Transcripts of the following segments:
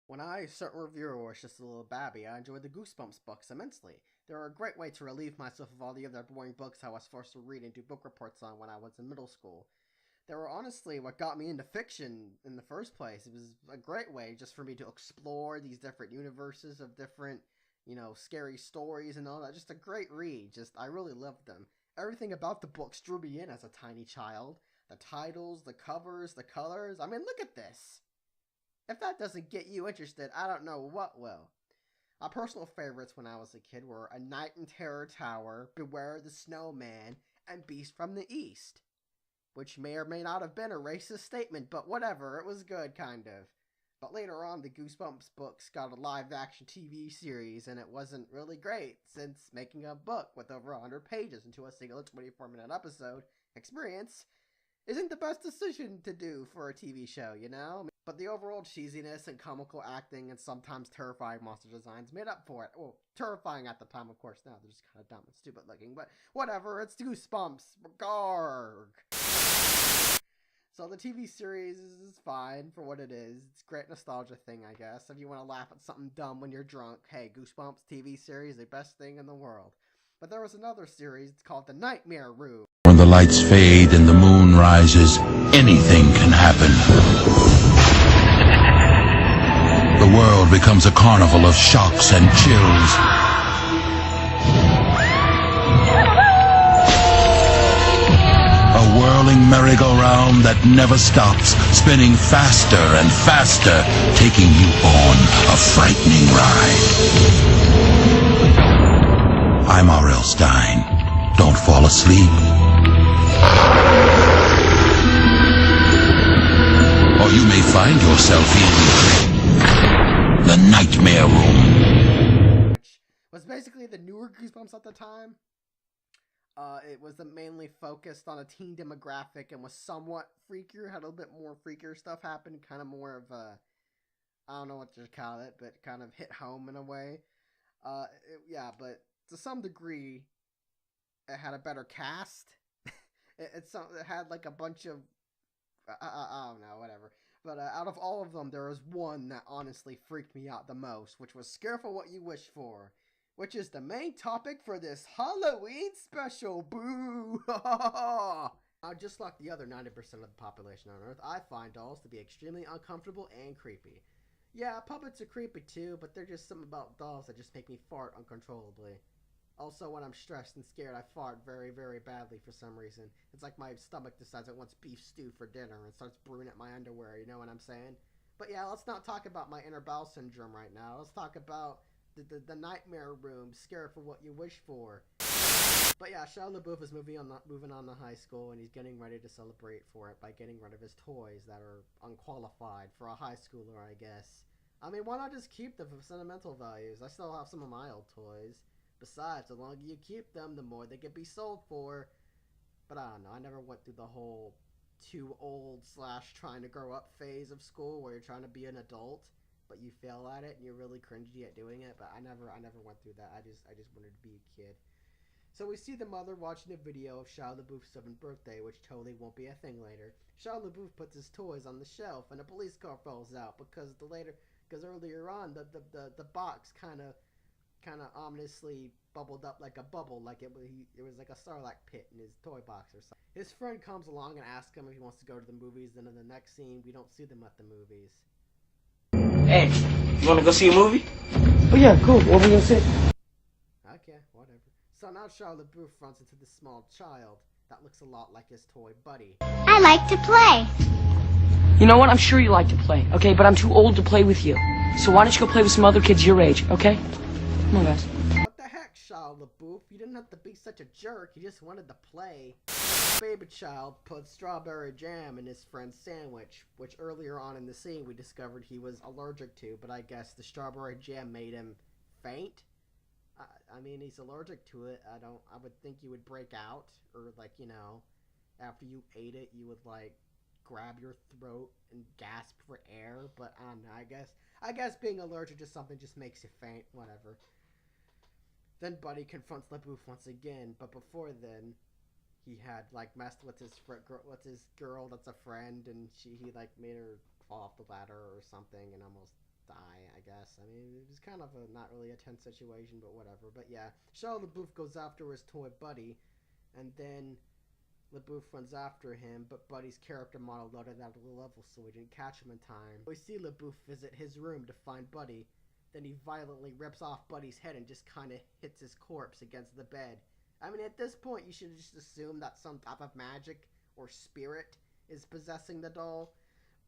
When I, a certain reviewer, was just a little babby, I enjoyed the Goosebumps books immensely. They were a great way to relieve myself of all the other boring books I was forced to read and do book reports on when I was in middle school. They were honestly what got me into fiction in the first place. It was a great way just for me to explore these different universes of different, scary stories and all that. Just a great read. I really loved them. Everything about the books drew me in as a tiny child. The titles, the covers, the colors. I mean, look at this. If that doesn't get you interested, I don't know what will. My personal favorites when I was a kid were A Night in Terror Tower, Beware the Snowman, and Beast from the East. Which may or may not have been a racist statement, but whatever, it was good, kind of. But later on, the Goosebumps books got a live-action TV series, and it wasn't really great, since making a book with over 100 pages into a single 24-minute episode experience isn't the best decision to do for a TV show, you know? But the overall cheesiness and comical acting and sometimes terrifying monster designs made up for it. Well, terrifying at the time, of course. Now they're just kind of dumb and stupid looking, but whatever. It's Goosebumps. Garg. So the TV series is fine for what it is. It's a great nostalgia thing, I guess. If you want to laugh at something dumb when you're drunk, hey, Goosebumps TV series, the best thing in the world. But there was another series called The Nightmare Room. When the lights fade and the moon rises, anything can happen. The world becomes a carnival of shocks and chills. A whirling merry-go-round that never stops, spinning faster and faster, taking you on a frightening ride. I'm R.L. Stein. Don't fall asleep. Or you may find yourself in the Nightmare Room. Which was basically the newer Goosebumps at the time. It was mainly focused on a teen demographic and was somewhat freakier, had a little bit more freakier stuff happen, kind of more of a, I don't know what to call it, but kind of hit home in a way. But to some degree, it had a better cast. it had like a bunch of, I don't know, whatever. But out of all of them, there was one that honestly freaked me out the most, which was Scare for What You Wish For, which is the main topic for this Halloween special. Boo! Just like the other 90% of the population on Earth, I find dolls to be extremely uncomfortable and creepy. Yeah, puppets are creepy too, but there's just something about dolls that just make me fart uncontrollably. Also, when I'm stressed and scared, I fart very, very badly for some reason. It's like my stomach decides it wants beef stew for dinner and starts brewing at my underwear, you know what I'm saying? But yeah, let's not talk about my inner bowel syndrome right now. Let's talk about the Nightmare Room, Scare for What You Wish For. But yeah, Shia LaBeouf is moving on to high school, and he's getting ready to celebrate for it by getting rid of his toys that are unqualified for a high schooler, I guess. I mean, why not just keep the sentimental values? I still have some of my old toys. Besides, the longer you keep them, the more they can be sold for. But I don't know, I never went through the whole too old / trying to grow up phase of school where you're trying to be an adult, but you fail at it and you're really cringy at doing it. But I never went through that. I just wanted to be a kid. So we see the mother watching a video of Shia LaBeouf's 7th birthday, which totally won't be a thing later. Shia LaBeouf puts his toys on the shelf, and a police car falls out because earlier on the box kind of ominously bubbled up like a bubble, like it was like a Starlight pit in his toy box or something. His friend comes along and asks him if he wants to go to the movies. Then in the next scene, we don't see them at the movies. Hey, you want to go see a movie? Oh yeah, cool. What we gonna see? Okay, whatever. So now Shia LaBeouf runs into this small child that looks a lot like his toy buddy. I like to play. You know what? I'm sure you like to play, okay? But I'm too old to play with you. So why don't you go play with some other kids your age, okay? Come on, guys. What the heck, Shia LaBeouf? You didn't have to be such a jerk. You just wanted to play. Baby child put strawberry jam in his friend's sandwich, which earlier on in the scene we discovered he was allergic to, but I guess the strawberry jam made him faint. I mean, he's allergic to it. I would think you would break out, or after you ate it, you would grab your throat and gasp for air, but I don't know, I guess being allergic to something just makes you faint, whatever. Then Buddy confronts LaBeouf once again, but before then, he had messed with his girl that's a friend, and he made her fall off the ladder or something and almost die. guess. I mean, it was kind of a not really a tense situation, but whatever. But yeah, Shia LaBeouf goes after his toy Buddy, and then LaBeouf runs after him, but Buddy's character model loaded out of the level, so we didn't catch him in time. We see LaBeouf visit his room to find Buddy, then he violently rips off Buddy's head and just kind of hits his corpse against the bed. I mean, at this point, you should just assume that some type of magic or spirit is possessing the doll,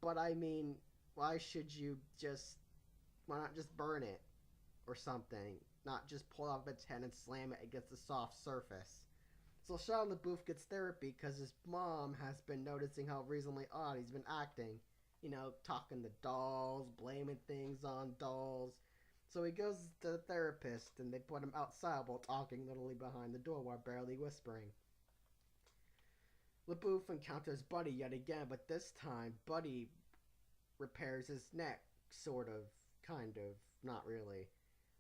but I mean, why not just burn it or something? Not just pull off its head and slam it against a soft surface. So Shia LaBeouf gets therapy because his mom has been noticing how reasonably odd he's been acting. You know, talking to dolls, blaming things on dolls. So he goes to the therapist and they put him outside while talking literally behind the door while barely whispering. LaBeouf encounters Buddy yet again, but this time Buddy repairs his neck, sort of, kind of, not really.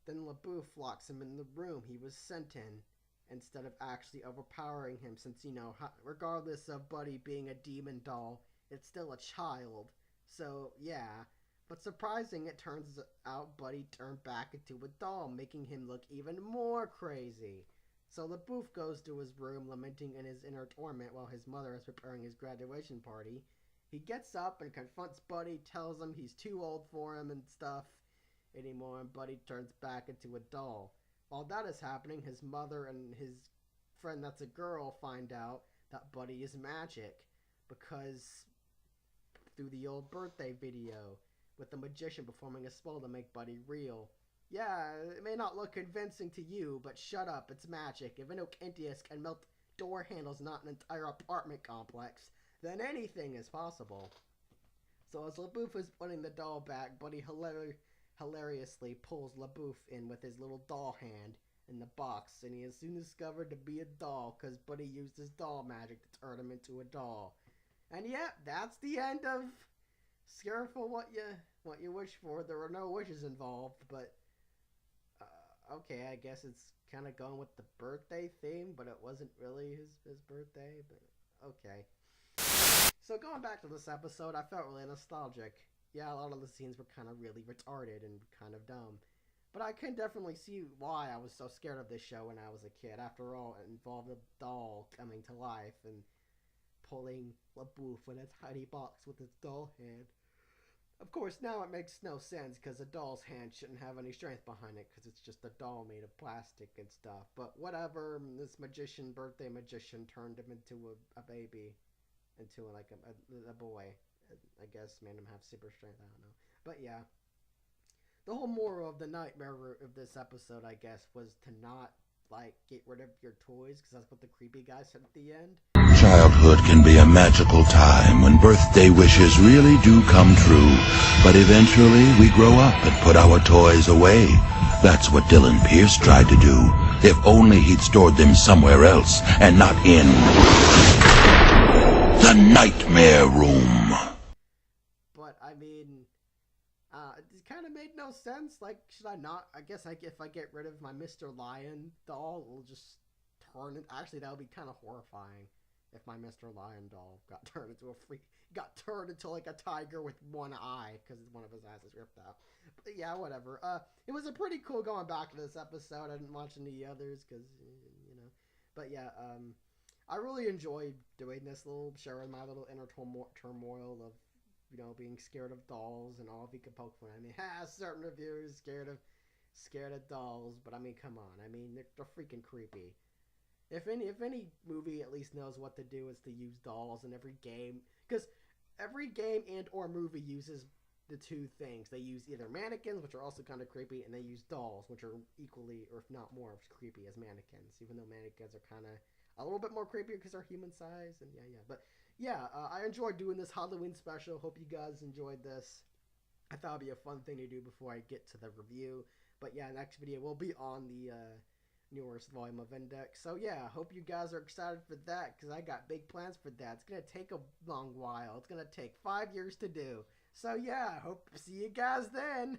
Then LaBeouf locks him in the room he was sent in, instead of actually overpowering him, since, you know, regardless of Buddy being a demon doll, it's still a child. So, yeah. But surprising, it turns out Buddy turned back into a doll, making him look even more crazy. So LaBeouf goes to his room, lamenting in his inner torment while his mother is preparing his graduation party. He gets up and confronts Buddy, tells him he's too old for him and stuff anymore, and Buddy turns back into a doll. While that is happening, his mother and his friend that's a girl find out that Buddy is magic, because through the old birthday video with the magician performing a spell to make Buddy real. Yeah, it may not look convincing to you, but shut up, it's magic. If Inokentius can melt door handles, not an entire apartment complex, then anything is possible. So as LaBeouf is putting the doll back, Buddy hilariously pulls LaBeouf in with his little doll hand in the box, and he is soon discovered to be a doll because Buddy used his doll magic to turn him into a doll. And yeah, that's the end of Careful what you wish for. There were no wishes involved, but okay, I guess it's kind of going with the birthday theme, but it wasn't really his birthday, but okay. So going back to this episode, I felt really nostalgic. Yeah, a lot of the scenes were kind of really retarded and kind of dumb. But I can definitely see why I was so scared of this show when I was a kid. After all, it involved a doll coming to life and pulling LaBeouf in a tiny box with its doll hand. Of course, now it makes no sense because a doll's hand shouldn't have any strength behind it because it's just a doll made of plastic and stuff. But whatever, this birthday magician, turned him into a baby, into like a boy. I guess made him have super strength, I don't know. But yeah, the whole moral of the nightmare of this episode, I guess, was to not, like, get rid of your toys, because that's what the creepy guy said at the end. Childhood can be a magical time when birthday wishes really do come true. But eventually we grow up and put our toys away. That's what Dylan Pierce tried to do. If only he'd stored them somewhere else and not in the nightmare room. But, I mean, it kind of made no sense. Like, should I not? I guess if I get rid of my Mr. Lion doll, it'll just turn it. Actually, that would be kind of horrifying. If my Mr. Lion doll got turned into like a tiger with one eye because one of his eyes is ripped out. But yeah, whatever. It was a pretty cool going back to this episode. I didn't watch any others because, you know. But yeah, I really enjoyed doing this sharing my little inner turmoil of, you know, being scared of dolls and all if you could poke fun. I mean, certain reviewers scared of dolls, but I mean, come on. I mean, they're freaking creepy. If any movie at least knows what to do, is to use dolls in every game, because every game and or movie uses the two things. They use either mannequins, which are also kind of creepy, and they use dolls, which are equally, or if not more, as creepy as mannequins. Even though mannequins are kind of a little bit more creepy because they're human size, and yeah. But yeah, I enjoyed doing this Halloween special. Hope you guys enjoyed this. I thought it'd be a fun thing to do before I get to the review. But yeah, next video will be on the newest volume of Index. So yeah, hope you guys are excited for that, because I got big plans for that. It's going to take a long while. It's going to take 5 years to do. So yeah, hope to see you guys then.